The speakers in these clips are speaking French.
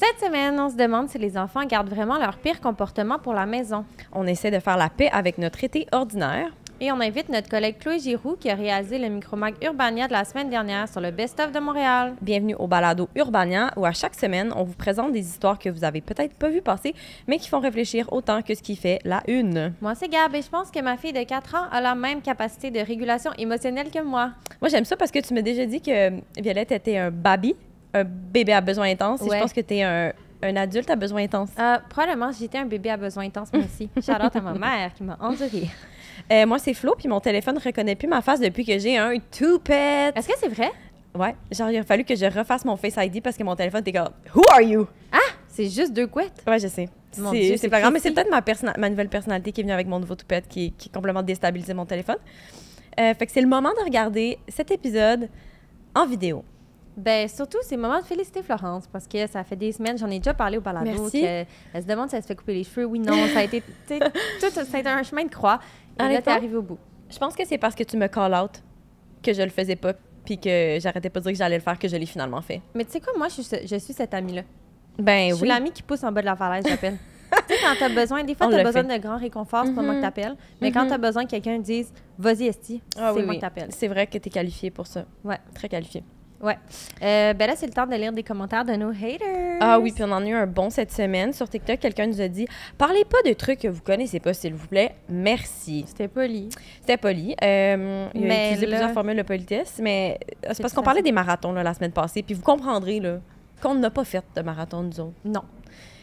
Cette semaine, on se demande si les enfants gardent vraiment leur pire comportement pour la maison. On essaie de faire la paix avec notre été ordinaire. Et on invite notre collègue Chloé Giroux qui a réalisé le micro-mag Urbania de la semaine dernière sur le best-of de Montréal. Bienvenue au balado Urbania où à chaque semaine, on vous présente des histoires que vous avez peut-être pas vues passer, mais qui font réfléchir autant que ce qui fait la une. Moi, c'est Gab et je pense que ma fille de 4 ans a la même capacité de régulation émotionnelle que moi. Moi, j'aime ça parce que tu m'as déjà dit que Violette était un baby, un bébé à besoin intense, et je pense que tu es un adulte à besoin intense. Probablement, j'étais un bébé à besoin intense, moi aussi. Shout-out à ma mère qui m'a endurée. Moi, c'est Flo, puis mon téléphone ne reconnaît plus ma face depuis que j'ai un toupette. Est-ce que c'est vrai? Ouais, genre, il a fallu que je refasse mon Face ID parce que mon téléphone était comme « Who are you? » Ah! C'est juste 2 couettes? Ouais, je sais. C'est pas grave, mais c'est peut-être ma nouvelle personnalité qui est venue avec mon nouveau toupette qui a complètement déstabilisé mon téléphone. Fait que c'est le moment de regarder cet épisode en vidéo. Ben surtout, c'est le moment de féliciter Florence parce que ça fait des semaines, j'en ai déjà parlé au balado. Merci. Elle se demande si elle se fait couper les cheveux. Oui, non, ça a été un chemin de croix. Et là, t'es arrivée au bout. Je pense que c'est parce que tu me call out que je le faisais pas puis que j'arrêtais pas de dire que j'allais le faire que je l'ai finalement fait. Mais tu sais quoi, moi, je suis cette amie-là. Ben je suis l'amie qui pousse en bas de la falaise, j'appelle. Tu sais, quand t'as besoin, des fois, t'as besoin de grands réconforts, c'est pas moi que t'appelles. Mais quand t'as besoin que quelqu'un dise « Vas-y, Esti », c'est moi que t'appelles. C'est vrai que t'es qualifiée pour ça. Ouais. Très qualifiée. Ouais. Ben là, c'est le temps de lire des commentaires de nos haters. Ah oui, puis on en a eu un bon cette semaine. Sur TikTok, quelqu'un nous a dit « Parlez pas de trucs que vous connaissez pas, s'il vous plaît. Merci. » C'était poli. C'était poli. Il a utilisé plusieurs formules de politesse, mais c'est parce qu'on parlait des marathons là, la semaine passée, puis vous comprendrez là, qu'on n'a pas fait de marathon, nous autres. Non.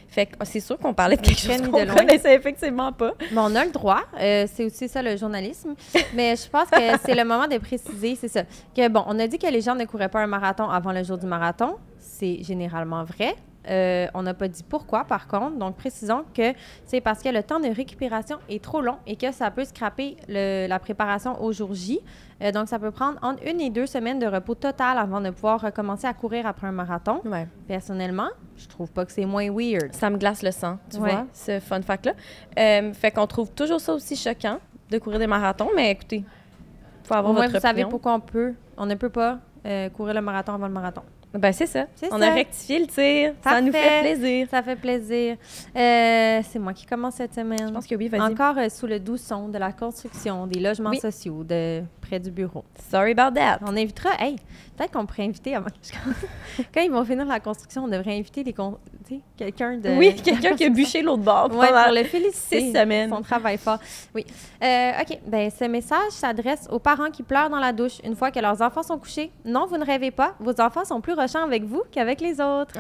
Fait que c'est sûr qu'on parlait de quelque chose qu'on connaissait effectivement pas. Mais on a le droit. C'est aussi ça, le journalisme. Mais je pense que c'est le moment de préciser, c'est ça. Que bon, on a dit que les gens ne couraient pas un marathon avant le jour du marathon. C'est généralement vrai. On n'a pas dit pourquoi, par contre. Donc, précisons que c'est parce que le temps de récupération est trop long et que ça peut scraper la préparation au jour J. Donc, ça peut prendre entre 1 et 2 semaines de repos total avant de pouvoir recommencer à courir après un marathon. Ouais. Personnellement, je trouve pas que c'est moins weird. Ça me glace le sang, tu vois, ce fun fact-là. Fait qu'on trouve toujours ça aussi choquant de courir des marathons, mais écoutez, il faut avoir votre opinion. Vous savez pourquoi on ne peut pas courir le marathon avant le marathon. Ben c'est ça. On a rectifié le tir. Ça nous fait plaisir. Ça fait plaisir. C'est moi qui commence cette semaine. Je pense que oui, vas-y. Encore sous le doux son de la construction, des logements sociaux près du bureau. Sorry about that. On invitera... Hey, peut-être qu'on pourrait inviter... Quand ils vont finir la construction, on devrait inviter quelqu'un de... Oui, quelqu'un qui a bûché l'autre bord. Oui, pour le féliciter. 6 semaines. Son travail fort. Oui. OK. Ben, ce message s'adresse aux parents qui pleurent dans la douche une fois que leurs enfants sont couchés. Non, vous ne rêvez pas. Vos enfants sont plus rochants avec vous qu'avec les autres.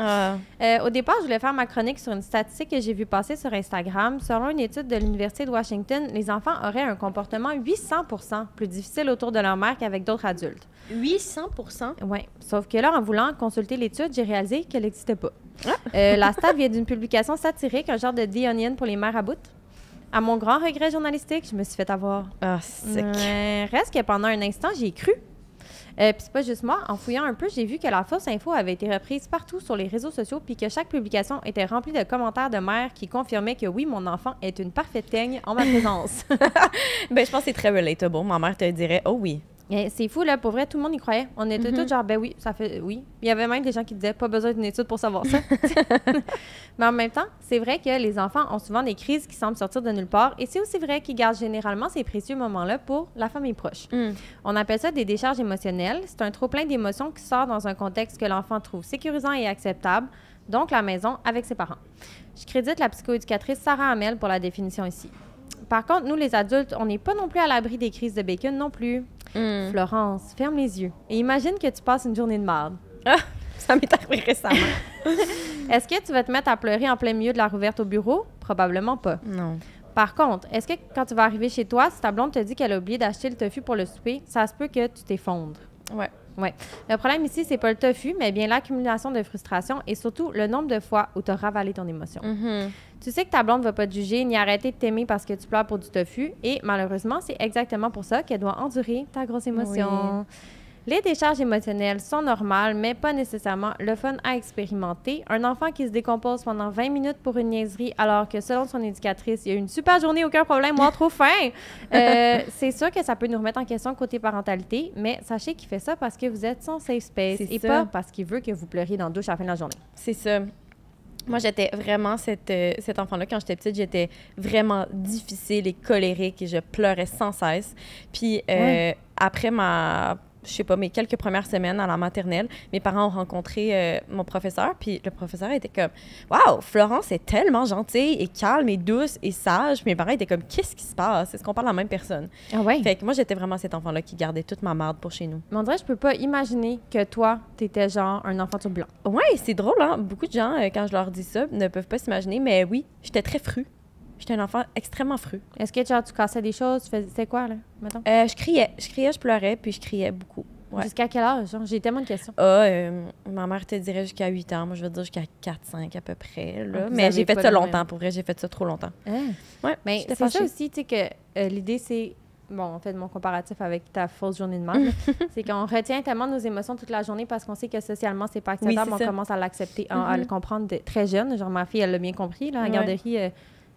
Au départ, je voulais faire ma chronique sur une statistique que j'ai vue passer sur Instagram. Selon une étude de l'Université de Washington, les enfants auraient un comportement 800 % plus difficile autour de leur mère qu'avec d'autres adultes. 800 %? Oui. Sauf que là, en voulant consulter l'étude, j'ai réalisé qu'elle n'existait pas. La stat vient d'une publication satirique, un genre de The Onion pour les mères à bout. À mon grand regret journalistique, je me suis fait avoir. Ah, c'est reste que pendant un instant, j'y ai cru. Puis c'est pas juste moi. En fouillant un peu, j'ai vu que la fausse info avait été reprise partout sur les réseaux sociaux puis que chaque publication était remplie de commentaires de mères qui confirmaient que oui, mon enfant est une parfaite teigne en ma présence. Ben, je pense que c'est très relatable. Ma mère te dirait « Oh oui ». C'est fou, là. Pour vrai, tout le monde y croyait. On était tous genre, ben oui, ça fait... Oui. Il y avait même des gens qui disaient, pas besoin d'une étude pour savoir ça. Mais en même temps, c'est vrai que les enfants ont souvent des crises qui semblent sortir de nulle part. Et c'est aussi vrai qu'ils gardent généralement ces précieux moments-là pour la famille proche. On appelle ça des décharges émotionnelles. C'est un trop-plein d'émotions qui sort dans un contexte que l'enfant trouve sécurisant et acceptable, donc la maison avec ses parents. Je crédite la psychoéducatrice Sarah Hamel pour la définition ici. Par contre, nous, les adultes, on n'est pas non plus à l'abri des crises de bacon non plus. Florence, ferme les yeux et imagine que tu passes une journée de marde. Ah, ça m'est arrivé récemment. Est-ce que tu vas te mettre à pleurer en plein milieu de la rouverte au bureau? Probablement pas. Non. Par contre, est-ce que quand tu vas arriver chez toi, si ta blonde te dit qu'elle a oublié d'acheter le tofu pour le souper, ça se peut que tu t'effondres? Ouais. Ouais. Le problème ici, c'est pas le tofu, mais bien l'accumulation de frustration et surtout le nombre de fois où tu as ravalé ton émotion. Tu sais que ta blonde va pas te juger ni arrêter de t'aimer parce que tu pleures pour du tofu et malheureusement, c'est exactement pour ça qu'elle doit endurer ta grosse émotion. Oui. Les décharges émotionnelles sont normales, mais pas nécessairement le fun à expérimenter. Un enfant qui se décompose pendant 20 minutes pour une niaiserie, alors que selon son éducatrice, il y a eu une super journée, aucun problème, moi, trop faim. C'est sûr que ça peut nous remettre en question côté parentalité, mais sachez qu'il fait ça parce que vous êtes son safe space et pas parce qu'il veut que vous pleuriez dans la douche à la fin de la journée. C'est ça. Moi, j'étais vraiment cet enfant-là. Quand j'étais petite, j'étais vraiment difficile et colérique et je pleurais sans cesse. Puis après je sais pas, mes quelques premières semaines à la maternelle, mes parents ont rencontré mon professeur, puis le professeur était comme « Wow, Florence est tellement gentille et calme et douce et sage. » Mes parents étaient comme « Qu'est-ce qui se passe? Est-ce qu'on parle de la même personne? » Ah ouais? Fait que moi, j'étais vraiment cet enfant-là qui gardait toute ma marde pour chez nous. Mais on dirait que je peux pas imaginer que toi, t'étais genre un enfant tout blanc. Ouais, c'est drôle, hein? Beaucoup de gens, quand je leur dis ça, ne peuvent pas s'imaginer, mais oui, j'étais très fru. J'étais un enfant extrêmement fru. Est-ce que genre, tu cassais des choses? C'est quoi, là, mettons? Je criais, je pleurais, puis je criais beaucoup. Ouais. Jusqu'à quel âge? Genre? J'ai tellement de questions. Ma mère te dirait jusqu'à 8 ans. Moi, je veux dire jusqu'à 4-5 à peu près. Là. Vous Mais avez j'ai fait pas ça le longtemps. même. Pour vrai, j'ai fait ça trop longtemps. Ouais, Mais j'étais c'est ça fâchée. aussi, tu sais, que l'idée, c'est... Bon, en fait, mon comparatif avec ta fausse journée de merde, c'est qu'on retient tellement nos émotions toute la journée parce qu'on sait que socialement, c'est pas acceptable. Oui, c'est on ça. commence à l'accepter, à le comprendre très jeune. Genre, ma fille, elle l'a bien compris. Là, à la garderie,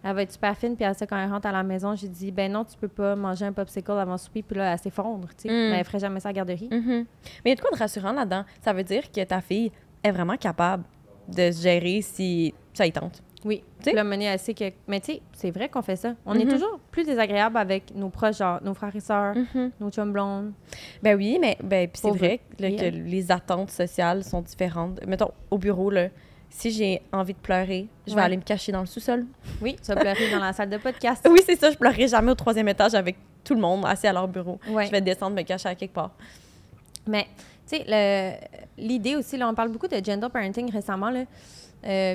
elle va être super fine. Puis quand elle rentre à la maison, j'ai dit, ben non, tu peux pas manger un popsicle avant le souper. Puis là, elle s'effondre, tu sais. Mais elle ferait jamais ça à la garderie. Mais il y a de quoi de rassurant là-dedans. Ça veut dire que ta fille est vraiment capable de se gérer si ça y tente. Oui. Tu sais? Puis là, mener elle sait que... Mais tu sais, c'est vrai qu'on fait ça. On est toujours plus désagréable avec nos proches, genre nos frères et sœurs, nos chums blondes. Ben oui, mais puis c'est Pauvre. vrai là, Oui, que les attentes sociales sont différentes. Mettons, au bureau, là, si j'ai envie de pleurer, je vais aller me cacher dans le sous-sol. Oui, tu vas pleurer dans la salle de podcast. Oui, c'est ça. Je pleurerai jamais au 3e étage avec tout le monde assis à leur bureau. Ouais. Je vais descendre, me cacher à quelque part. Mais, tu sais, l'idée aussi, là, on parle beaucoup de gentle parenting récemment, là.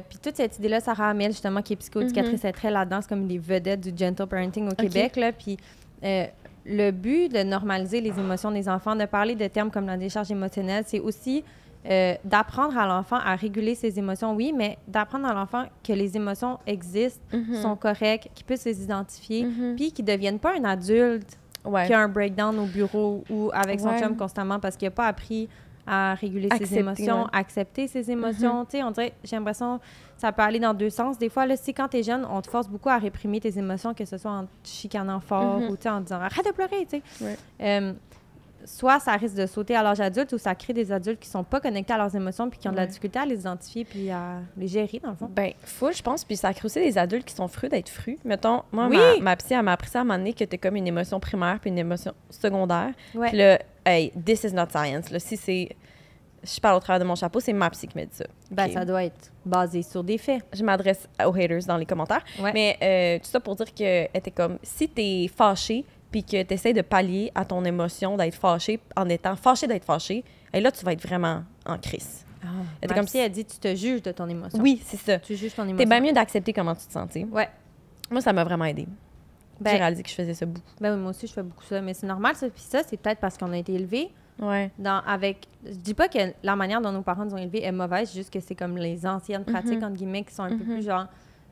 Puis toute cette idée-là, Sarah Hamel, justement, qui est psychoéducatrice, est très là-dedans. C'est comme une des vedettes du gentle parenting au Québec, là. Puis le but de normaliser les émotions des enfants, de parler de termes comme la décharge émotionnelle, c'est aussi d'apprendre à l'enfant à réguler ses émotions, oui, mais d'apprendre à l'enfant que les émotions existent, sont correctes, qu'il puisse les identifier, puis qu'il ne devienne pas un adulte qui a un breakdown au bureau ou avec son chum constamment parce qu'il n'a pas appris à réguler ses émotions, accepter ses émotions. Tu sais, on dirait, j'ai l'impression, ça peut aller dans deux sens. Des fois, là, si quand t'es jeune, on te force beaucoup à réprimer tes émotions, que ce soit en te chicanant fort ou en disant « arrête de pleurer », tu sais. Soit ça risque de sauter à l'âge adulte ou ça crée des adultes qui sont pas connectés à leurs émotions puis qui ont de la difficulté à les identifier puis à les gérer, dans le fond. Ben, full, je pense. Puis ça crée aussi des adultes qui sont frus d'être frus. Mettons, moi, ma psy, elle m'a appris ça à un moment donné que t'es comme une émotion primaire puis une émotion secondaire. Puis là, hey, this is not science. Là, si c'est... Je parle au travers de mon chapeau, c'est ma psy qui m'a dit ça. Ben, Okay. ça doit être basé sur des faits. Je m'adresse aux haters dans les commentaires. Mais tout ça pour dire qu'elle était comme, si t'es fâché puis que t'essaies de pallier à ton émotion d'être fâché en étant fâché d'être fâché, et là, tu vas être vraiment en crise. Ma comme si elle dit, tu te juges de ton émotion. Oui, c'est ça. Tu juges ton émotion. T'es bien mieux d'accepter comment tu te sens, tu sais. Ouais. Moi, ça m'a vraiment aidée. J'ai réalisé que je faisais ça beaucoup. Ben oui, moi aussi, je fais beaucoup ça. Mais c'est normal, ça. Puis ça, c'est peut-être parce qu'on a été élevés je dis pas que la manière dont nos parents nous ont élevés est mauvaise, juste que c'est comme les anciennes pratiques, entre guillemets, qui sont un peu plus genre,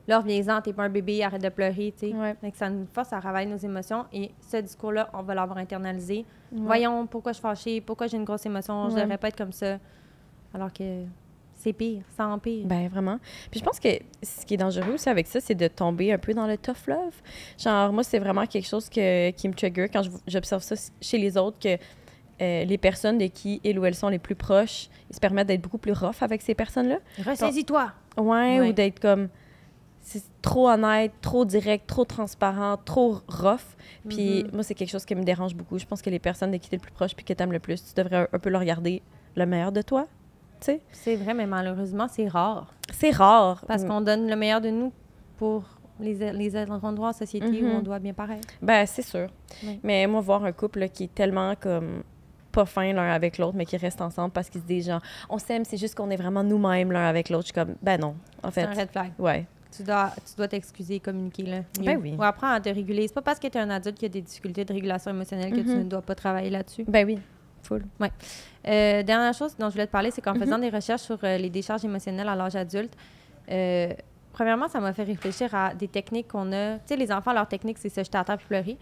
là, reviens-en, t'es pas un bébé, arrête de pleurer, tu sais. Donc, ça nous force à travailler nos émotions et ce discours-là, on va l'avoir internalisé. Voyons, pourquoi je suis fâchée, pourquoi j'ai une grosse émotion, je devrais pas être comme ça. Alors que c'est pire, ça empire. Ben vraiment. Puis je pense que ce qui est dangereux aussi avec ça, c'est de tomber un peu dans le tough love. Genre, moi, c'est vraiment quelque chose qui me trigger quand j'observe ça chez les autres, que les personnes de qui ils ou elles sont les plus proches, ils se permettent d'être beaucoup plus rough avec ces personnes-là. Ressaisis-toi! Ouais, ou d'être comme... C'est trop honnête, trop direct, trop transparent, trop rough. Puis moi, c'est quelque chose qui me dérange beaucoup. Je pense que les personnes de qui t'es le plus proche puis que t'aimes le plus, tu devrais un peu leur regarder le meilleur de toi, tu sais. C'est vrai, mais malheureusement, c'est rare. C'est rare. Parce qu'on donne le meilleur de nous pour les endroits en société où on doit bien paraître. Ben, c'est sûr. Oui. Mais moi, voir un couple là, qui est tellement comme pas fin l'un avec l'autre, mais qui restent ensemble parce qu'ils se disent genre, on s'aime, c'est juste qu'on est vraiment nous-mêmes l'un avec l'autre. Je suis comme, ben non, en fait. C'est un red flag. Ouais. Tu dois t'excuser et communiquer, là. Ben oui. Ou apprendre à te réguler. C'est pas parce que tu es un adulte qui a des difficultés de régulation émotionnelle que tu ne dois pas travailler là-dessus. Ben oui. Full. Ouais. Dernière chose dont je voulais te parler, c'est qu'en faisant des recherches sur les décharges émotionnelles à l'âge adulte, premièrement, ça m'a fait réfléchir à des techniques qu'on a. Tu sais, les enfants, leur technique, c'est se jeter à terre puis pleurer.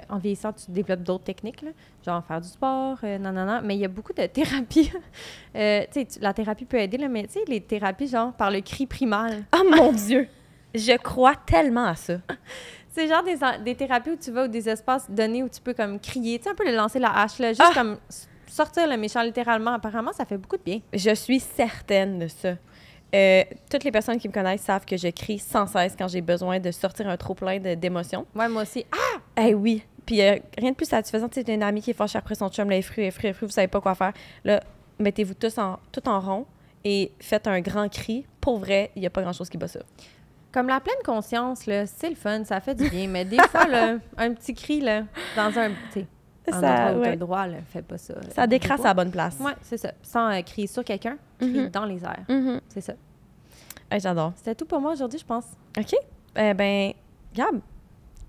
En vieillissant, tu développes d'autres techniques, là, genre faire du sport, non. Mais il y a beaucoup de thérapies. Tu sais, la thérapie peut aider, là, mais tu sais, les thérapies, genre par le cri primal. Oh mon Dieu! Je crois tellement à ça. C'est genre des thérapies où tu vas ou des espaces donnés où tu peux comme crier. Tu sais, un peu le lancer la hache, là, juste comme sortir le méchant littéralement. Apparemment, ça fait beaucoup de bien. Je suis certaine de ça. Toutes les personnes qui me connaissent savent que je crie sans cesse quand j'ai besoin de sortir un trop-plein d'émotions. Ouais, moi aussi. Ah! Oui. Puis rien de plus satisfaisant. Tu sais, une amie qui est fâchée après son chum, là, elle est fruits, vous savez pas quoi faire. Là, mettez-vous tout en rond et faites un grand cri. Pour vrai, il n'y a pas grand-chose qui bat ça. Comme la pleine conscience, là, c'est le fun, ça fait du bien. Mais des fois, là, un petit cri, là, dans un... En endroit où t'as le droit, là, fais pas ça. Là. Ça décrasse à la bonne place. Oui, c'est ça. Sans crier sur quelqu'un, crier dans les airs. C'est ça. J'adore. C'était tout pour moi aujourd'hui, je pense. OK. Ben, Gab,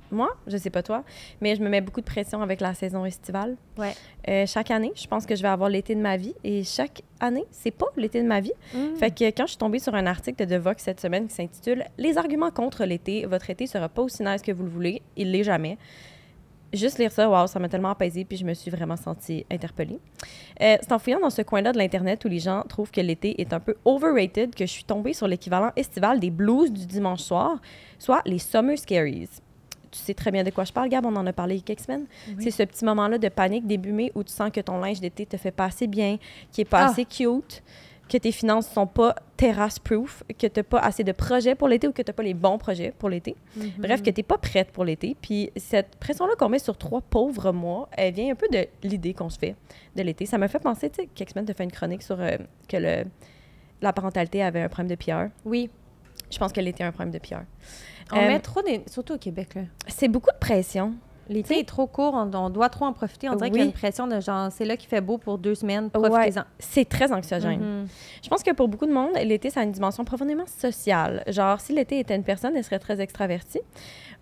moi, je sais pas toi, mais je me mets beaucoup de pression avec la saison estivale. Ouais. Chaque année, je pense que je vais avoir l'été de ma vie. Et chaque année, c'est pas l'été de ma vie. Fait que quand je suis tombée sur un article de The Vox cette semaine qui s'intitule « Les arguments contre l'été, votre été sera pas aussi nice que vous le voulez. Il l'est jamais », juste lire ça, wow, ça m'a tellement apaisée, puis je me suis vraiment sentie interpellée. C'est en fouillant dans ce coin-là de l'Internet où les gens trouvent que l'été est un peu overrated que je suis tombée sur l'équivalent estival des blues du dimanche soir, soit les Summer Scaries. Tu sais très bien de quoi je parle, Gab, on en a parlé il y a quelques semaines. Oui. C'est ce petit moment-là de panique début mai où tu sens que ton linge d'été te fait pas assez bien, qui est pas assez cute, que tes finances sont pas terrasse-proof, que tu n'as pas assez de projets pour l'été ou que tu n'as pas les bons projets pour l'été. Bref, que tu n'es pas prête pour l'été. Puis cette pression-là qu'on met sur 3 pauvres mois, elle vient un peu de l'idée qu'on se fait de l'été. Ça m'a fait penser, tu sais, quelques semaines, tu as fait une chronique sur que la parentalité avait un problème de PR. Oui. Je pense que l'été a un problème de PR. On met trop, surtout au Québec, là. C'est beaucoup de pression. L'été est trop court, on doit trop en profiter. On dirait qu'il y a une pression de genre, c'est là qu'il fait beau pour 2 semaines, profitez-en. C'est très anxiogène. Je pense que pour beaucoup de monde, l'été, ça a une dimension profondément sociale. Genre, si l'été était une personne, elle serait très extravertie.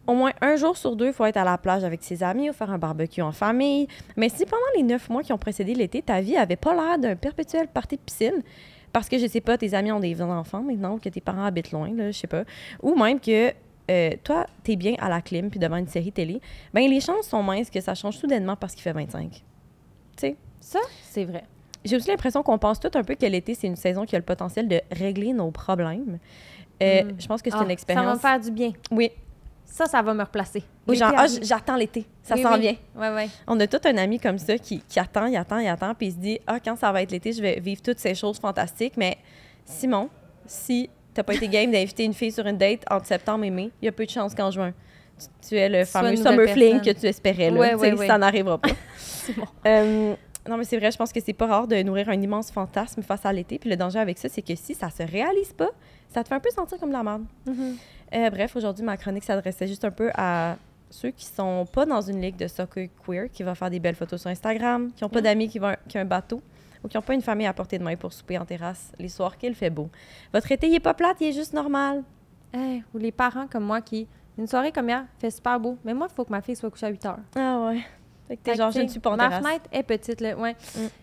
Au moins un jour sur 2, il faut être à la plage avec ses amis ou faire un barbecue en famille. Mais si pendant les 9 mois qui ont précédé l'été, ta vie avait pas l'air d'un perpétuel party de piscine, parce que, je sais pas, tes amis ont des enfants maintenant, que tes parents habitent loin, là, je sais pas, ou même que toi, t'es bien à la clim puis devant une série télé, bien, les chances sont minces que ça change soudainement parce qu'il fait 25. Tu sais? Ça, c'est vrai. J'ai aussi l'impression qu'on pense tout un peu que l'été, c'est une saison qui a le potentiel de régler nos problèmes. Je pense que c'est une expérience... Ça va me faire du bien. Oui. Ça va me replacer. Oui, genre, j'attends l'été. Ça s'en vient. Oui. On a tout un ami comme ça qui attend, il attend, puis il se dit, quand ça va être l'été, je vais vivre toutes ces choses fantastiques. Mais Simon, si t'as pas été game d'inviter une fille sur une date entre septembre et mai, il y a peu de chances qu'en juin, tu es le fameux summer fling que tu espérais. Là. Ça n'arrivera pas. C'est bon. Non, mais c'est vrai, je pense que c'est pas rare de nourrir un immense fantasme face à l'été. Puis le danger avec ça, c'est que si ça se réalise pas, ça te fait un peu sentir comme de la merde. Bref, aujourd'hui, ma chronique s'adressait juste un peu à ceux qui sont pas dans une ligue de soccer queer, qui va faire des belles photos sur Instagram, qui ont pas d'amis qui ont un bateau, ou qui n'ont pas une famille à portée de main pour souper en terrasse les soirs qu'il fait beau. Votre été, il est pas plate, il est juste normal. Ou les parents comme moi qui, une soirée comme hier, fait super beau, mais moi, il faut que ma fille soit couchée à 8 heures. Ah ouais. Fait que t'es genre, je ne suis pas en terrasse. Ma fenêtre est petite, là, ouais.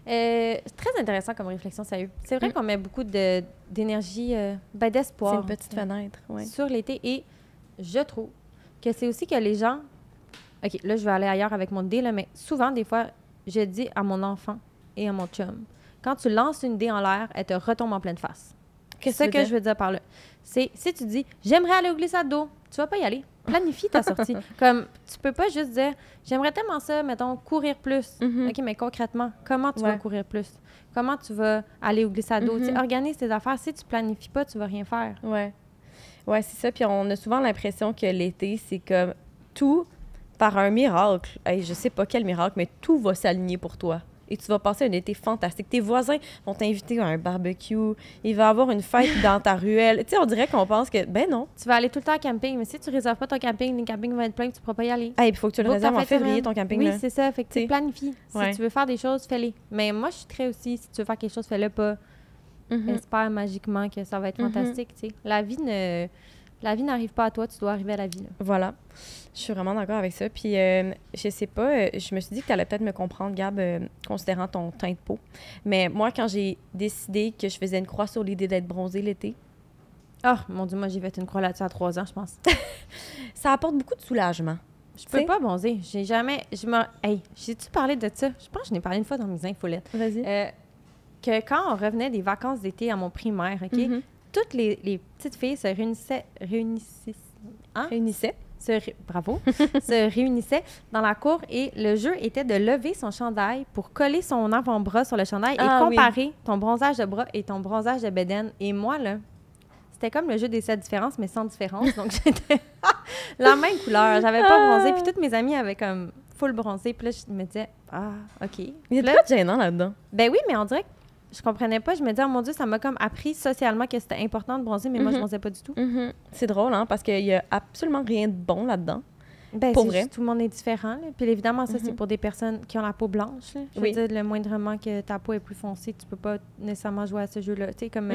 C'est très intéressant comme réflexion, sérieux. C'est vrai qu'on met beaucoup d'énergie, d'espoir. C'est une petite fenêtre, ouais. Sur l'été, et je trouve que c'est aussi que les gens... OK, là, je vais aller ailleurs avec mon idée, là, mais souvent, des fois, je dis à mon enfant et à mon chum, quand tu lances une idée en l'air, elle te retombe en pleine face. Qu'est-ce que je veux dire par là? C'est, si tu dis, j'aimerais aller au glissade d'eau, tu vas pas y aller. Planifie ta sortie. Comme, tu peux pas juste dire, j'aimerais tellement ça, mettons, courir plus. OK, mais concrètement, comment tu vas courir plus? Comment tu vas aller au glissade d'eau? Organise tes affaires. Si tu planifies pas, tu vas rien faire. Ouais, c'est ça. Puis on a souvent l'impression que l'été, c'est comme tout par un miracle. Hey, je sais pas quel miracle, mais tout va s'aligner pour toi. Et tu vas passer un été fantastique. Tes voisins vont t'inviter à un barbecue. Il va y avoir une fête dans ta ruelle. Tu sais, on dirait qu'on pense que, ben non. Tu vas aller tout le temps en camping, mais si tu réserves pas ton camping, les campings vont être pleins, tu pourras pas y aller. Il faut que tu le réserves en février, ton camping. Oui, c'est ça. Fait que tu planifies. Si tu veux faire des choses, fais-les. Mais moi, je suis très aussi, si tu veux faire quelque chose, fais-le pas. Espère magiquement que ça va être fantastique, tu sais. La vie n'arrive pas à toi, tu dois arriver à la vie. Là. Voilà. Je suis vraiment d'accord avec ça. Puis, je sais pas, je me suis dit que tu allais peut-être me comprendre, Gab, considérant ton teint de peau. Mais moi, quand j'ai décidé que je faisais une croix sur l'idée d'être bronzée l'été... Oh, mon Dieu, moi, j'ai fait une croix là-dessus à 3 ans, je pense. Ça apporte beaucoup de soulagement. Je peux pas bronzer. J'ai jamais... Hey, j'ai-tu parlé de ça? Je pense que je n'ai parlé une fois dans mes infolettes. Vas-y. Que quand on revenait des vacances d'été à mon primaire, OK? Toutes les petites filles se réunissaient... Bravo. se réunissaient dans la cour et le jeu était de lever son chandail pour coller son avant-bras sur le chandail et comparer ton bronzage de bras et ton bronzage de bedaine. Et moi, là, c'était comme le jeu des 7 différences, mais sans différence. Donc, j'étais la même couleur. J'avais pas bronzé. Puis toutes mes amies avaient comme full bronzé. Puis là, je me disais, OK. Il y a Là, pas de gênant là-dedans. ben oui, mais on dirait que je comprenais pas. Je me disais, oh mon Dieu, ça m'a comme appris socialement que c'était important de bronzer, mais moi, je bronzais pas du tout. C'est drôle, hein, parce qu'il y a absolument rien de bon là-dedans. Ben, pour c'est vrai. juste, tout le monde est différent. Là. Puis évidemment, ça, c'est pour des personnes qui ont la peau blanche. Là. Je veux dire, le moindrement que ta peau est plus foncée, tu peux pas nécessairement jouer à ce jeu-là. Tu sais, comme...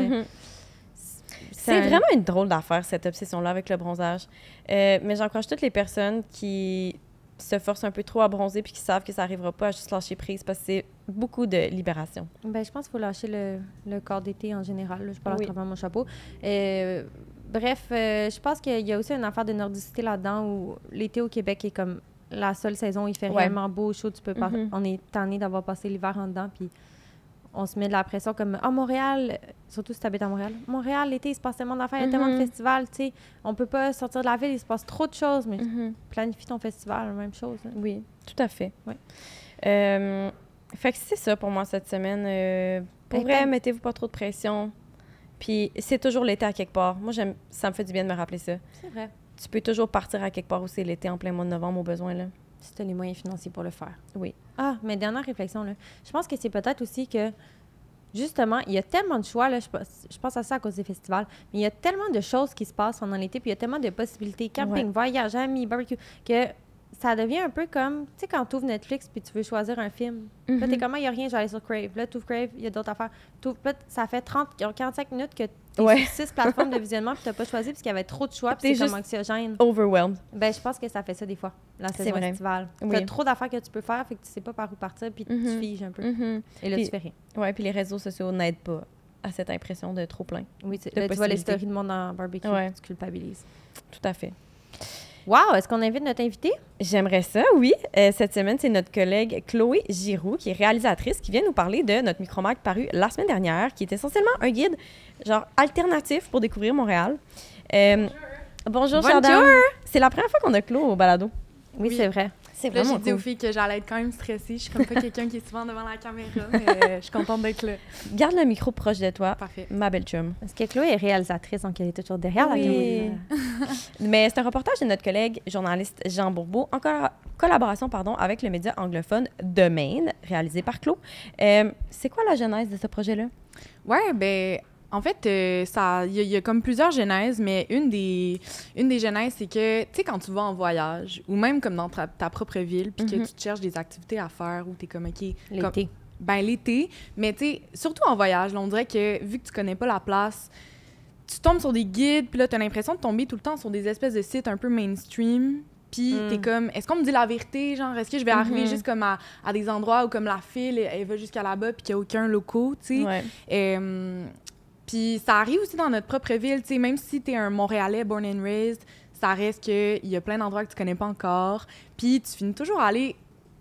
C'est vraiment une drôle d'affaire, cette obsession-là avec le bronzage. Mais j'encourage toutes les personnes qui se forcent un peu trop à bronzer puis qui savent que ça n'arrivera pas à juste lâcher prise parce que c'est beaucoup de libération. Ben, je pense qu'il faut lâcher le corps d'été en général. Là. Je parle à travers mon chapeau. Bref, je pense qu'il y a aussi une affaire de nordicité là-dedans où l'été au Québec est comme la seule saison où il fait réellement beau, chaud. Tu peux pas, on est tanné d'avoir passé l'hiver en dedans, puis on se met de la pression comme Montréal, surtout si tu habites à Montréal. Montréal, l'été, il se passe tellement d'affaires, il y a tellement de festivals, tu sais. On peut pas sortir de la ville, il se passe trop de choses, mais planifie ton festival, même chose. Hein. Oui, tout à fait. Ouais. Fait que c'est ça pour moi cette semaine. Pour vrai, mettez-vous pas trop de pression. Puis c'est toujours l'été à quelque part. Moi, ça me fait du bien de me rappeler ça. C'est vrai. Tu peux toujours partir à quelque part où c'est l'été en plein mois de novembre au besoin, là. Si tu as les moyens financiers pour le faire. Oui. Ah, mais dernière réflexion, là. Je pense que c'est peut-être aussi que, justement, il y a tellement de choix, là, je pense à ça à cause des festivals, mais il y a tellement de choses qui se passent pendant l'été, puis il y a tellement de possibilités, camping, voyage, amis, barbecue, que ça devient un peu comme, tu sais, quand tu ouvres Netflix puis tu veux choisir un film. Là, t'es comme, il n'y a rien, j'allais sur Crave. Là, tu ouvres Crave, il y a d'autres affaires. Là, ça fait 45 minutes que tu es sur 6 plateformes de visionnement puis tu n'as pas choisi parce qu'il y avait trop de choix puis c'est comme anxiogène. Overwhelmed. Ben, je pense que ça fait ça des fois, la saison estivale. Tu as trop d'affaires que tu peux faire, fait que tu sais pas par où partir puis tu figes un peu. Et là, tu fais rien. Oui, puis les réseaux sociaux n'aident pas à cette impression de trop plein. Oui, là, tu vois les stories de monde en barbecue, tu culpabilises. Tout à fait. Wow! Est-ce qu'on invite notre invité? J'aimerais ça, oui. Cette semaine, c'est notre collègue Chloé Giroux, qui est réalisatrice, qui vient nous parler de notre micromag paru la semaine dernière, qui est essentiellement un guide genre alternatif pour découvrir Montréal. Bonjour, chère dame. C'est la première fois qu'on a Chloé au balado. Oui, c'est vrai. C'est vraiment cool. J'ai dit aux filles que j'allais être quand même stressée. Je suis comme pas quelqu'un qui est souvent devant la caméra, mais je suis contente d'être là. Garde le micro proche de toi. Parfait. Ma belle chum. Parce que Chloé est réalisatrice, donc elle est toujours derrière la caméra. Mais c'est un reportage de notre collègue journaliste Jean Bourbeau en collaboration avec le média anglophone The Main, réalisé par Chloé. C'est quoi la genèse de ce projet-là? Ouais, ben... En fait, il y a comme plusieurs genèses, mais une des genèses, c'est que, tu sais, quand tu vas en voyage, ou même comme dans ta propre ville, puis que tu te cherches des activités à faire, ou t'es comme, OK... L'été. Ben, l'été. Mais, tu sais, surtout en voyage, là, on dirait que, vu que tu connais pas la place, tu tombes sur des guides, puis là, t'as l'impression de tomber tout le temps sur des espèces de sites un peu mainstream, puis t'es comme, est-ce qu'on me dit la vérité? Genre, est-ce que je vais arriver juste comme à des endroits où, comme la file, elle va jusqu'à là-bas, puis qu'il n'y a aucun locaux, tu sais? Ouais. Puis ça arrive aussi dans notre propre ville, tu sais, même si t'es un Montréalais born and raised, ça reste qu'il y a plein d'endroits que tu connais pas encore. Puis tu finis toujours à aller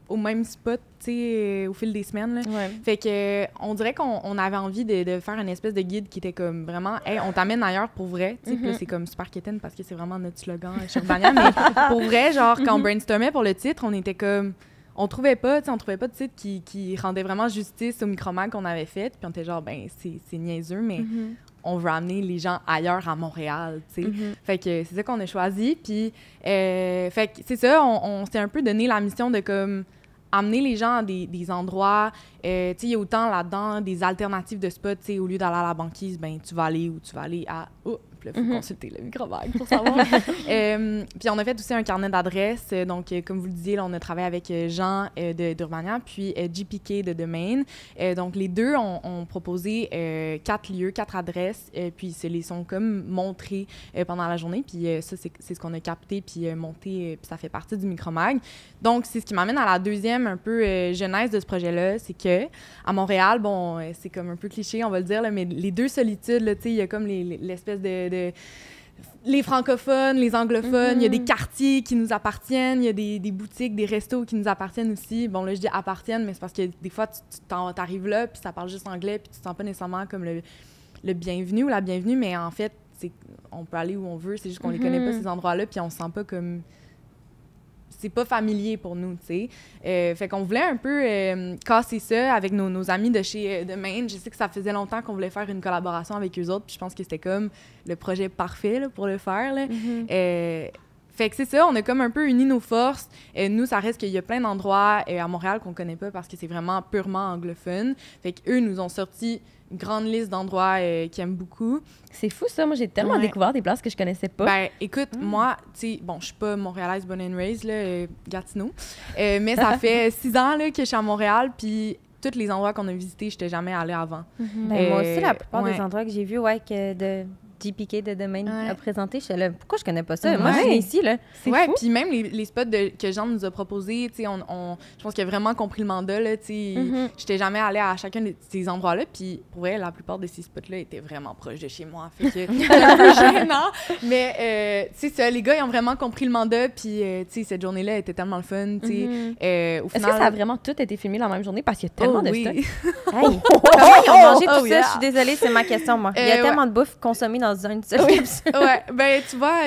au même spot, tu sais, au fil des semaines. Là. Ouais. Fait que on dirait qu'on avait envie de faire une espèce de guide qui était comme vraiment, hey, on t'amène ailleurs pour vrai. Tu sais, puis là, c'est comme super quétaine parce que c'est vraiment notre slogan chez Urbania. Mais pour vrai, genre, quand on brainstormait pour le titre, on était comme... On trouvait pas de titre qui rendait vraiment justice au micromag qu'on avait fait. Puis on était genre, ben, c'est niaiseux, mais on veut amener les gens ailleurs à Montréal, tu sais. Fait que c'est ça qu'on a choisi. Puis, fait que c'est ça, on s'est un peu donné la mission de, comme, amener les gens à des endroits. Tu sais, il y a autant là-dedans des alternatives de spots, tu sais, au lieu d'aller à la banquise, ben, tu vas aller à... Oh, il faut consulter le micromag pour savoir. Puis on a fait aussi un carnet d'adresses. Donc, comme vous le disiez, là, on a travaillé avec Jean d'Urbania, puis JPK de The Main. Donc, les deux ont proposé 4 lieux, 4 adresses, puis ils se les sont comme montrés pendant la journée. Puis ça, c'est ce qu'on a capté, puis monté, puis ça fait partie du micromag. Donc, c'est ce qui m'amène à la deuxième un peu genèse de ce projet-là, c'est que à Montréal, bon, c'est comme un peu cliché, on va le dire, là, mais les deux solitudes, tu sais, il y a comme l'espèce de les francophones, les anglophones, il y a des quartiers qui nous appartiennent, il y a des boutiques, des restos qui nous appartiennent aussi. Bon, là, je dis appartiennent, mais c'est parce que des fois, tu t'arrives là, puis ça parle juste anglais, puis tu te sens pas nécessairement comme le bienvenu ou la bienvenue, mais en fait, on peut aller où on veut, c'est juste qu'on les connaît pas, ces endroits-là, puis on se sent pas comme... c'est pas familier pour nous, tu sais. Fait qu'on voulait un peu casser ça avec nos amis de chez de Maine. Je sais que ça faisait longtemps qu'on voulait faire une collaboration avec eux autres, puis je pense que c'était comme le projet parfait là, pour le faire, là. Fait que c'est ça, on a comme un peu uni nos forces. Nous, ça reste qu'il y a plein d'endroits à Montréal qu'on connaît pas parce que c'est vraiment purement anglophone. Fait qu'eux nous ont sorti une grande liste d'endroits qu'ils aiment beaucoup. C'est fou, ça. Moi, j'ai tellement découvert des places que je connaissais pas. Ben, écoute, moi, tu sais, bon, je suis pas montréalaise born and raised, là, Gatineau. Mais ça fait 6 ans là, que je suis à Montréal, puis tous les endroits qu'on a visités, j'étais jamais allée avant. Ben, moi aussi, la plupart des endroits que j'ai vus, que de JPK de Domaine a présenté, je suis là, pourquoi je connais pas ça? Moi, je suis ici, là. C'est fou. Puis même les spots que Jean nous a proposés, tu sais, je pense qu'il a vraiment compris le mandat, là, tu sais. J'étais jamais allée à chacun de ces endroits-là, puis pour vrai, la plupart de ces spots-là étaient vraiment proches de chez moi. Fait que c'est un peu gênant. Mais, tu sais, les gars, ils ont vraiment compris le mandat, puis, tu sais, cette journée-là était tellement le fun, tu sais. Au final... Est-ce que ça a vraiment tout été filmé la même journée? Parce qu'il y a tellement de stock. Comment ils ont mangé tout ça? Je suis désolée, c'est ma question, moi. Il y a tellement de bouffe consommée dans une seule capsule. Ouais, ben tu vois,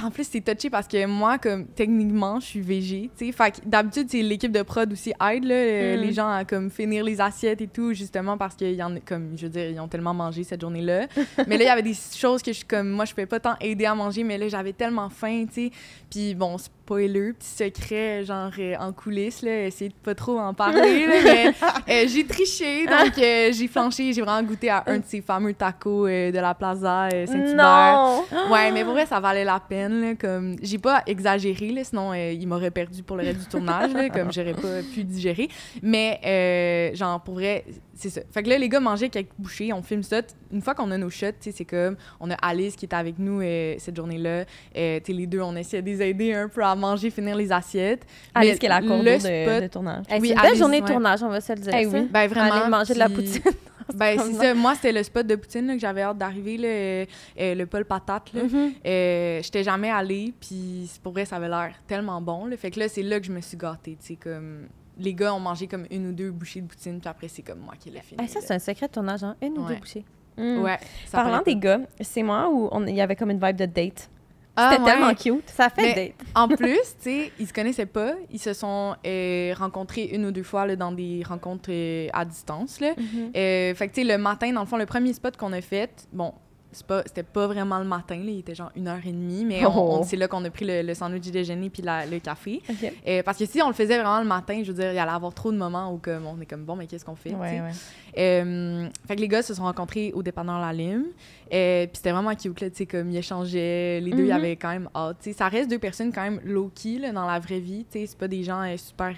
en plus c'est touché parce que moi, comme techniquement, je suis végé, tu sais. Fait que d'habitude, c'est l'équipe de prod aussi aide là, les gens à comme finir les assiettes et tout, justement parce qu'il y en a, comme, je veux dire, ils ont tellement mangé cette journée-là. Mais là, il y avait des choses que je suis comme, moi, je pouvais pas tant aider à manger, mais là, j'avais tellement faim, tu sais. Puis bon, spoiler, petit secret, genre en coulisses, là, essayez de pas trop en parler, là, mais j'ai triché, donc j'ai flanché, j'ai vraiment goûté à un de ces fameux tacos de la Plaza Saint-Hubert. Non! Ouais, mais pour vrai, ça valait la peine, là, comme, j'ai pas exagéré, là, sinon il m'aurait perdu pour le reste du tournage, là, comme j'aurais pas pu digérer, mais genre, pour vrai, c'est ça. Fait que là, les gars mangeaient quelques bouchées, on filme ça. Une fois qu'on a nos shots, tu sais, c'est comme, on a Alice qui était avec nous cette journée-là. Tu sais, les deux, on essayait de les aider un peu à manger, finir les assiettes. Alice qui est la cour de tournage. C'est une belle journée de tournage, on va se le dire. Oui. Ben vraiment. Aller manger de la poutine. Ben c'est ça. Moi, c'était le spot de poutine là, que j'avais hâte d'arriver, le Paul Patate. Là. J'étais jamais allée, puis pour vrai, ça avait l'air tellement bon. Là. Fait que là, c'est là que je me suis gâtée, tu sais, comme... Les gars ont mangé comme 1 ou 2 bouchées de poutine, puis après, c'est comme moi qui l'ai fini. Ça, c'est un secret de tournage, hein? 1 ou 2 bouchées. Ouais. Parlant des gars, c'est moi où il y avait comme une vibe de date. C'était tellement cute. Ça fait date. En plus, tu sais, ils se connaissaient pas. Ils se sont rencontrés 1 ou 2 fois là, dans des rencontres à distance. Là. Fait que, tu sais, le matin, dans le fond, le premier spot qu'on a fait, bon, c'était pas vraiment le matin, là, il était genre 1h30, mais c'est là qu'on a pris le sandwich du déjeuner puis le café. Okay. Parce que si on le faisait vraiment le matin, je veux dire, il allait avoir trop de moments où comme, on est comme, bon, mais qu'est-ce qu'on fait? Fait que les gars se sont rencontrés au dépanneur La Lime. Puis c'était vraiment cute, là, tu sais, comme ils échangeaient, les deux, ils avaient quand même hâte. Tu sais, ça reste 2 personnes quand même low-key, là, dans la vraie vie, tu sais, c'est pas des gens super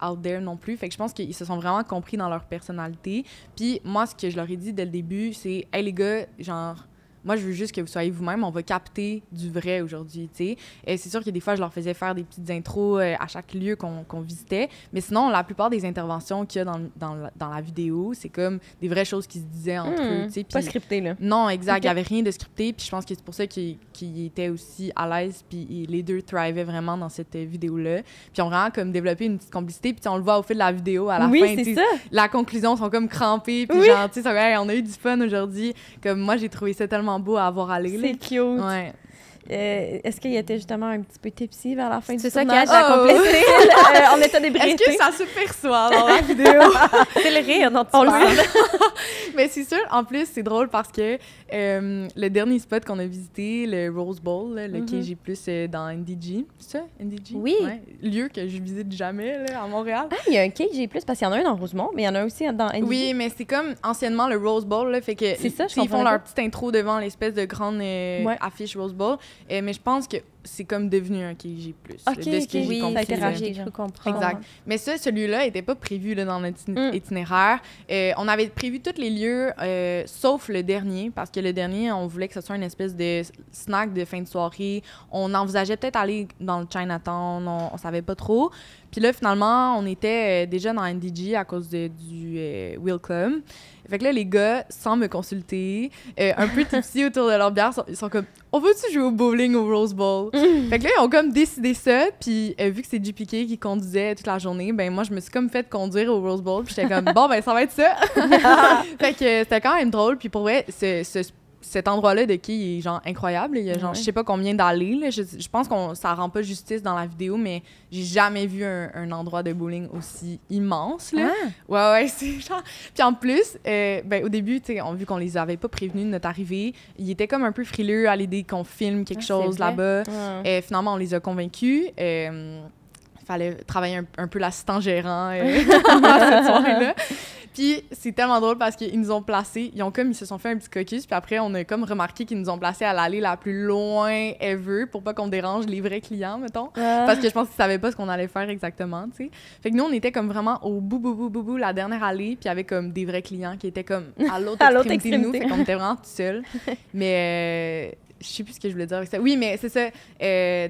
out there non plus. Fait que je pense qu'ils se sont vraiment compris dans leur personnalité. Puis moi, ce que je leur ai dit dès le début, c'est « Hey, les gars, genre... » Moi, je veux juste que vous soyez vous-même. On va capter du vrai aujourd'hui, tu sais. Et c'est sûr que des fois, je leur faisais faire des petites intros à chaque lieu qu'on visitait. Mais sinon, la plupart des interventions qu'il y a dans la vidéo, c'est comme des vraies choses qui se disaient entre eux, tu sais. Pas scripté, là. Non, exact. Okay. Il n'y avait rien de scripté. Puis je pense que c'est pour ça qu'ils étaient aussi à l'aise. Puis les deux thrivaient vraiment dans cette vidéo-là. Puis ils ont vraiment comme développé une petite complicité. Puis on le voit au fil de la vidéo à la fin. C'est ça. La conclusion, ils sont comme crampés. Puis genre, tu sais, hey, on a eu du fun aujourd'hui. Comme moi, j'ai trouvé ça tellement beau à avoir allé. C'est cute. Ouais. Est-ce qu'il était justement un petit peu tipsy vers la fin du C'est tournage? ça qui a complété. On était débridés. Est-ce que ça se perçoit dans la vidéo? C'est le rire dont tu parles. Mais c'est sûr, en plus, c'est drôle parce que le dernier spot qu'on a visité, le Rose Bowl, là, le KG+, dans NDG. C'est ça, NDG? Oui. Ouais. Lieu que je visite jamais là, à Montréal. Ah, il y a un KG+, parce qu'il y en a un dans Rosemont, mais il y en a aussi dans NDG. Oui, mais c'est comme anciennement le Rose Bowl, là, fait que ils font leur petite intro devant l'espèce de grande affiche Rose Bowl. Mais je pense que c'est comme devenu un KG+. Okay, de ce que j'ai compris. Ça a été racheté, je comprends. Exact. Mais ça, celui-là n'était pas prévu là, dans notre itinéraire. On avait prévu tous les lieux, sauf le dernier, parce que le dernier, on voulait que ce soit une espèce de snack de fin de soirée. On envisageait peut-être aller dans le Chinatown, on savait pas trop. Puis là, finalement, on était déjà dans NDG à cause du Welcome. Fait que là, les gars, sans me consulter, un peu tipsy autour de leur bière, ils sont comme « On va-tu jouer au bowling au Rose Bowl? » Fait que là, ils ont comme décidé ça, puis vu que c'est JPK qui conduisait toute la journée, ben moi, je me suis comme fait conduire au Rose Bowl, puis j'étais comme « Bon, ben ça va être ça! » Fait que c'était quand même drôle, puis pour vrai, ce cet endroit-là de quai il est genre incroyable. Il y a genre, je sais pas combien d'allées. Là. Je pense que ça rend pas justice dans la vidéo, mais j'ai jamais vu un endroit de bowling aussi immense. Là. Ouais, c'est genre... Puis en plus, au début, tu sais, vu qu'on les avait pas prévenus de notre arrivée, ils étaient comme un peu frileux à l'idée qu'on filme quelque chose là-bas. Finalement, on les a convaincus. Fallait travailler un peu l'assistant gérant cette soirée-là. Puis c'est tellement drôle parce qu'ils nous ont placés, ils se sont fait un petit caucus, puis après on a comme remarqué qu'ils nous ont placés à l'allée la plus loin ever pour pas qu'on dérange les vrais clients, mettons. Parce que je pense qu'ils savaient pas ce qu'on allait faire exactement, tu sais. Fait que nous on était comme vraiment au bout, la dernière allée, puis il y avait comme des vrais clients qui étaient comme à l'autre extrémité de nous, fait qu'on était vraiment tout seuls. Mais je sais plus ce que je voulais dire avec ça. Oui, mais c'est ça.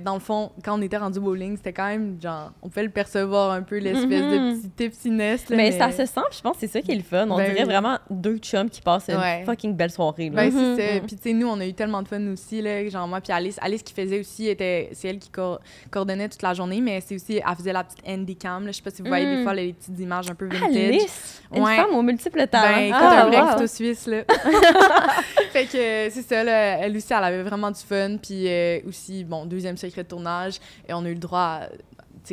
Dans le fond, quand on était rendu bowling, c'était quand même genre... On pouvait le percevoir un peu, l'espèce de petit tipsiness. Mais ça se sent, je pense que c'est ça qui est le fun. On dirait vraiment deux chums qui passent une fucking belle soirée. Là. C'est ça. Puis tu sais, nous, on a eu tellement de fun aussi. Là, genre moi puis Alice. Alice qui faisait aussi, c'est elle qui coordonnait toute la journée, mais c'est aussi... Elle faisait la petite handycam. Je sais pas si vous voyez des fois les petites images un peu vintage. Alice! Une femme aux multiples talents. Écoute, un vrai couteau suisse, là. Fait que c'est ça, là. Elle aussi, elle avait vraiment du fun. Puis aussi, bon, deuxième secret de tournage. Et on a eu le droit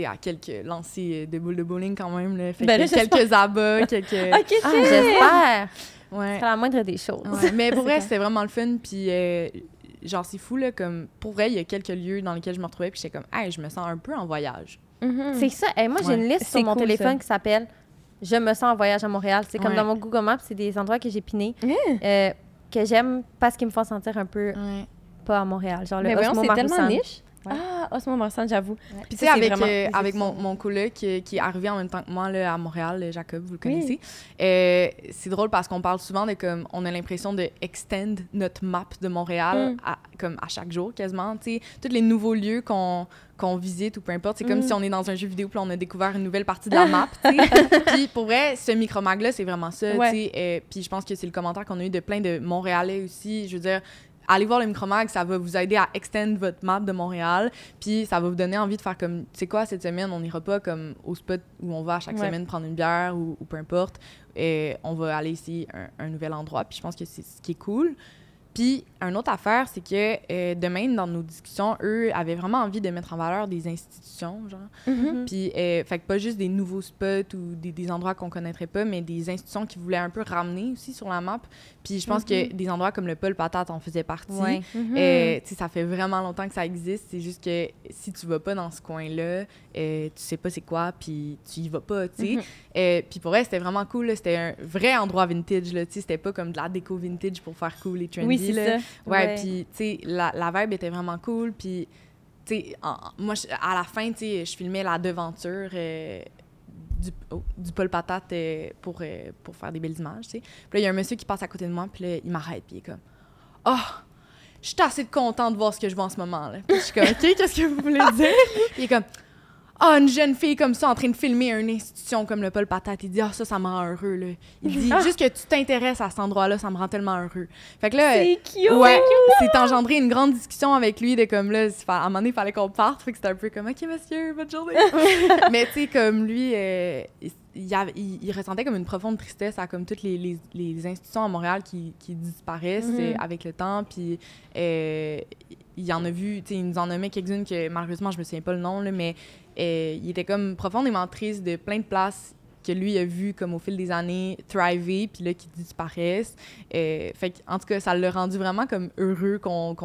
à quelques lancers de boules de bowling quand même. Là. Fait que quelques abats, quelques... J'espère! C'est la moindre des choses. Ouais. Mais pour vrai, c'était vraiment le fun. Puis genre, c'est fou, là, comme... Pour vrai, il y a quelques lieux dans lesquels je me retrouvais puis j'étais comme, hey, je me sens un peu en voyage. C'est ça. Moi, j'ai une liste sur mon téléphone qui s'appelle « Je me sens en voyage à Montréal ». C'est comme dans mon Google Maps, c'est des endroits que j'ai pinés. Que j'aime parce qu'ils me font sentir un peu pas à Montréal. Genre le Osmo c'est tellement Maroussan. Niche. Ah, Osmo Maroussan, j'avoue. Puis tu sais, avec mon coloc qui est arrivé en même temps que moi là, à Montréal, Jacob, vous le connaissez, c'est drôle parce qu'on parle souvent de comme, on a l'impression de extend notre map de Montréal comme à chaque jour quasiment. Tu sais, tous les nouveaux lieux qu'on visite ou peu importe, c'est comme si on est dans un jeu vidéo puis on a découvert une nouvelle partie de la map, tu sais. Puis pour vrai, ce micromag-là, c'est vraiment ça, tu sais. Puis je pense que c'est le commentaire qu'on a eu de plein de Montréalais aussi. Je veux dire, allez voir le micromag, ça va vous aider à extend votre map de Montréal, puis ça va vous donner envie de faire comme, tu sais quoi, cette semaine, on n'ira pas comme au spot où on va à chaque semaine prendre une bière ou peu importe, et on va aller ici un nouvel endroit, puis je pense que c'est ce qui est cool. Puis, une autre affaire, c'est que de même, dans nos discussions, eux avaient vraiment envie de mettre en valeur des institutions, genre. Puis, fait que pas juste des nouveaux spots ou des endroits qu'on connaîtrait pas, mais des institutions qui voulaient un peu ramener aussi sur la map. Puis, je pense que des endroits comme le Paul Patate en faisaient partie. Tu sais, ça fait vraiment longtemps que ça existe. C'est juste que si tu vas pas dans ce coin-là, tu sais pas c'est quoi, puis tu y vas pas, tu sais. Puis, pour elle, c'était vraiment cool. Là. C'était un vrai endroit vintage, là. Tu sais, c'était pas comme de la déco vintage pour faire cool et trendy. C'est ça. Ouais, puis, tu sais, la vibe était vraiment cool. Puis, tu sais, moi, à la fin, tu sais, je filmais la devanture du Paul Patate pour faire des belles images, tu sais. Puis là, il y a un monsieur qui passe à côté de moi, puis là, il m'arrête, puis il est comme « Oh, je suis assez content de voir ce que je vois en ce moment, là. » Puis je suis comme « OK, qu'est-ce que vous voulez dire? » Il est comme « Ah, une jeune fille comme ça en train de filmer une institution comme le Paul Patate. » Il dit « Ah, ça me rend heureux, là. » Il dit « Juste que tu t'intéresses à cet endroit-là, ça me rend tellement heureux. » Fait que là, c'est cute! Ouais, c'est engendré une grande discussion avec lui de comme là, à un moment donné, il fallait qu'on parte. Fait que c'était un peu comme « OK, monsieur, bonne journée. » Mais tu sais, comme lui, il ressentait comme une profonde tristesse à comme toutes les institutions à Montréal qui disparaissent avec le temps. Puis il en a vu, tu sais, il nous en nommait quelques-unes que malheureusement, je me souviens pas le nom, là, mais il était comme profondément triste de plein de places que lui a vu comme au fil des années thriver puis là qui disparaissent. Fait que, en tout cas, ça l'a rendu vraiment comme heureux qu'on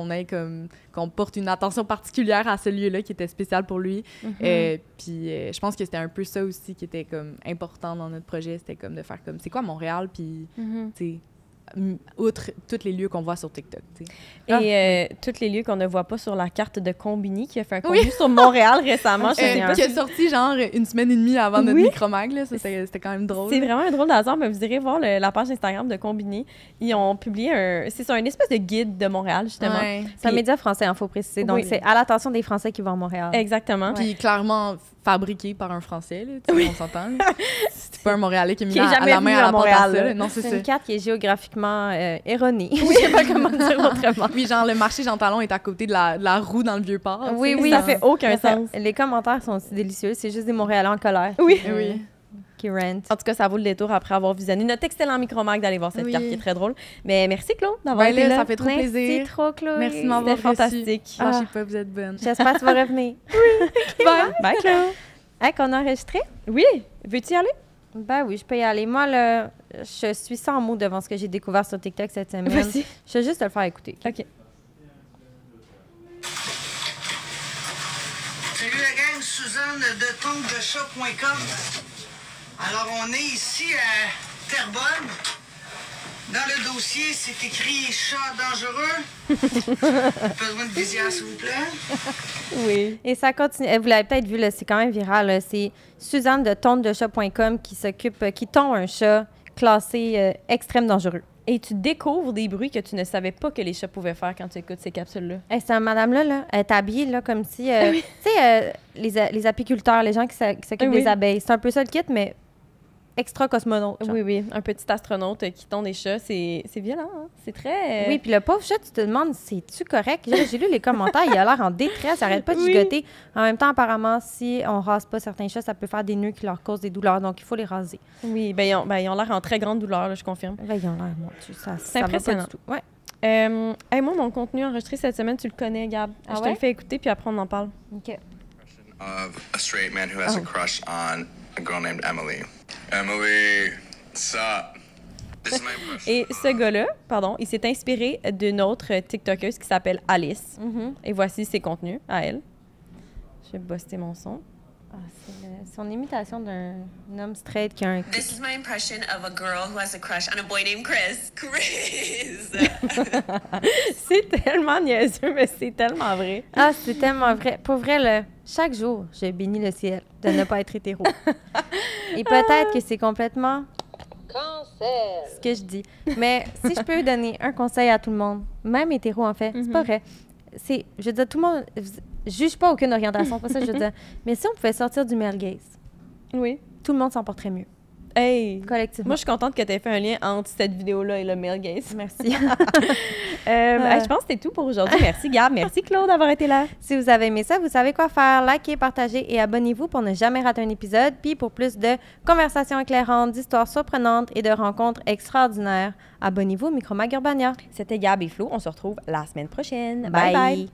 porte une attention particulière à ce lieu-là qui était spécial pour lui. Puis je pense que c'était un peu ça aussi qui était comme important dans notre projet, c'était comme de faire comme c'est quoi Montréal, puis tu sais, outre tous les lieux qu'on voit sur TikTok. T'sais. Et tous les lieux qu'on ne voit pas sur la carte de Combini, qui a fait un contenu sur Montréal récemment. Je sais pas. Qui est sorti genre une semaine et demie avant notre micromag. Là. Ça, c'était quand même drôle. C'est vraiment un drôle de hasard, mais vous irez voir la page Instagram de Combini. Ils ont publié c'est un espèce de guide de Montréal, justement. Ouais. C'est un média français, il faut préciser. Donc, c'est à l'attention des Français qui vont à Montréal. Exactement. Puis clairement fabriqué par un Français, là, on s'entend. C'est pas un Montréalais qui a mis la main à la porte à ça. Non, c'est une carte qui est géographiquement erronée. Je sais pas comment dire autrement. Oui, genre le marché Jean Talon est à côté de la roue dans le Vieux-Port. Oui, ça fait aucun sens. Les commentaires sont aussi délicieux. C'est juste des Montréalais en colère. Oui. qui rent. En tout cas, ça vaut le détour après avoir visionné notre excellent Micromag d'aller voir cette Oui. carte qui est très drôle. Mais merci, Claude, d'avoir Ben été là. ça fait trop Merci plaisir. trop, Chloé. Merci de m'avoir C'était reçu. fantastique. Je sais pas, vous êtes bonne. J'espère que tu vas revenir. Bye. Bye, Claude. Hey, qu'on a enregistré? Oui, veux-tu y aller? Ben oui, je peux y aller. Moi, là, je suis sans mots devant ce que j'ai découvert sur TikTok cette semaine. Vas-y. Je vais juste te le faire écouter. OK. Salut la gang, Suzanne de tongdechat.com. Alors, on est ici à Terrebonne. Dans le dossier, c'est écrit chat dangereux. Besoin de visière, s'il vous plaît. Oui. Et ça continue. Vous l'avez peut-être vu, là, c'est quand même viral. Là. C'est Suzanne de tongdechat.com qui tond un chat classé extrême dangereux. Et tu découvres des bruits que tu ne savais pas que les chats pouvaient faire quand tu écoutes ces capsules-là. Hey, cette madame-là, là, elle est habillée là, comme si... tu sais, les apiculteurs, les gens qui s'occupent Oui. des abeilles. C'est un peu ça le kit, mais extra cosmonaute. genre. Oui, oui. Un petit astronaute qui tond des chats, c'est violent. Hein? C'est très... Oui, puis le pauvre chat, tu te demandes, c'est-tu correct? J'ai lu les commentaires, il a l'air en détresse, il arrête pas de Oui. gigoter. En même temps, apparemment, si on rase pas certains chats, ça peut faire des nœuds qui leur causent des douleurs, donc il faut les raser. Oui, ben ils ont l'air en très grande douleur, là, je confirme. Ben, ils ont l'air, mon Dieu, ça va pas impressionnant. du tout. Ouais. Hey, moi, mon contenu enregistré cette semaine, tu le connais, Gab. Ah Je te ouais? le fais écouter, puis après, on en parle. OK. Of a straight man who has a crush on a girl named Emily. Emily, sup? This is my impression. Et ce gars-là, pardon, il s'est inspiré d'une autre TikTokeuse qui s'appelle Alice. Et voici ses contenus à elle. Je vais buster mon son. Ah, c'est son imitation d'un homme straight qui a un... This is my impression of a girl who has a crush on a boy named Chris. Chris! C'est tellement niaiseux, mais c'est tellement vrai. Ah, c'est tellement vrai. Pour vrai, là, chaque jour, je bénis le ciel de ne pas être hétéro. Et peut-être que c'est complètement... ce que je dis. Mais si je peux donner un conseil à tout le monde, même hétéro, en fait, c'est pas vrai. Je veux dire, tout le monde... juge pas aucune orientation, c'est pas ça que je veux dire. Mais si on pouvait sortir du male gaze, Oui. tout le monde s'en porterait mieux, Hey! collectivement. Moi, je suis contente que tu aies fait un lien entre cette vidéo-là et le male gaze. Merci. Je pense que c'est tout pour aujourd'hui. Merci, Gab. Merci, Claude, d'avoir été là. Si vous avez aimé ça, vous savez quoi faire. Likez, partagez et abonnez-vous pour ne jamais rater un épisode. Puis pour plus de conversations éclairantes, d'histoires surprenantes et de rencontres extraordinaires, abonnez-vous au Micromag Urbania. C'était Gab et Flo. On se retrouve la semaine prochaine. Bye. Bye.